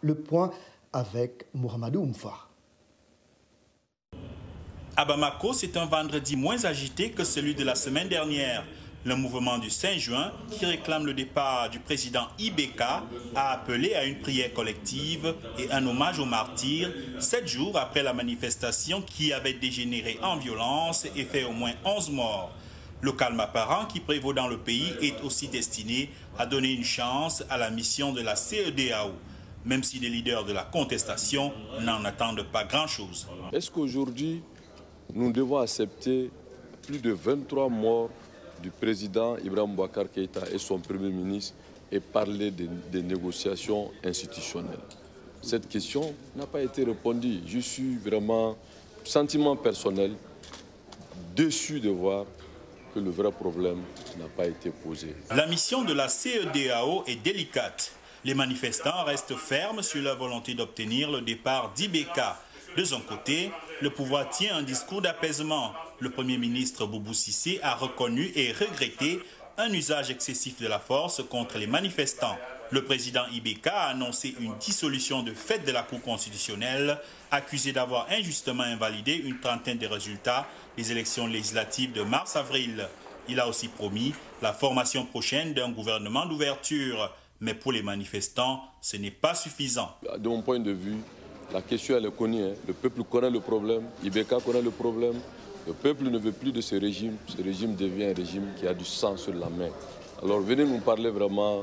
Le point avec Mohamedou Oumfa. À Bamako, c'est un vendredi moins agité que celui de la semaine dernière. Le mouvement du 5 juin, qui réclame le départ du président Ibeka, a appelé à une prière collective et un hommage aux martyrs, 7 jours après la manifestation qui avait dégénéré en violence et fait au moins 11 morts. Le calme apparent qui prévaut dans le pays est aussi destiné à donner une chance à la mission de la CEDEAO, même si les leaders de la contestation n'en attendent pas grand-chose. Est-ce qu'aujourd'hui, nous devons accepter plus de 23 morts du président Ibrahim Boubacar Keïta et son premier ministre et parler des négociations institutionnelles? Cette question n'a pas été répondue. Je suis vraiment, sentiment personnel, déçu de voir que le vrai problème n'a pas été posé. La mission de la CEDEAO est délicate. Les manifestants restent fermes sur leur volonté d'obtenir le départ d'Ibeka. De son côté, le pouvoir tient un discours d'apaisement. Le Premier ministre Boubou Cissé a reconnu et regretté un usage excessif de la force contre les manifestants. Le président Ibeka a annoncé une dissolution de fait de la Cour constitutionnelle, accusé d'avoir injustement invalidé une trentaine de résultats des élections législatives de mars-avril. Il a aussi promis la formation prochaine d'un gouvernement d'ouverture. Mais pour les manifestants, ce n'est pas suffisant. De mon point de vue, la question elle est connue. Le peuple connaît le problème, Ibeka connaît le problème. Le peuple ne veut plus de ce régime. Ce régime devient un régime qui a du sang sur la main. Alors venez nous parler vraiment,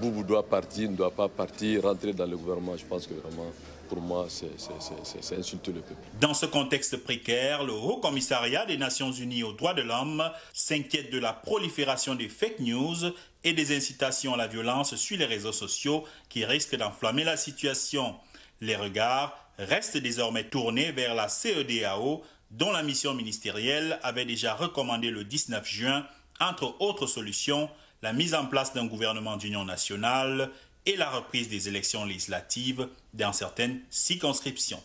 Boubou doit partir, ne doit pas partir, rentrer dans le gouvernement. Je pense que vraiment, pour moi, c'est insulter le peuple. Dans ce contexte précaire, le Haut Commissariat des Nations Unies aux droits de l'homme s'inquiète de la prolifération des fake news et des incitations à la violence sur les réseaux sociaux qui risquent d'enflammer la situation. Les regards restent désormais tournés vers la CEDEAO, dont la mission ministérielle avait déjà recommandé le 19 juin, entre autres solutions, la mise en place d'un gouvernement d'union nationale et la reprise des élections législatives dans certaines circonscriptions.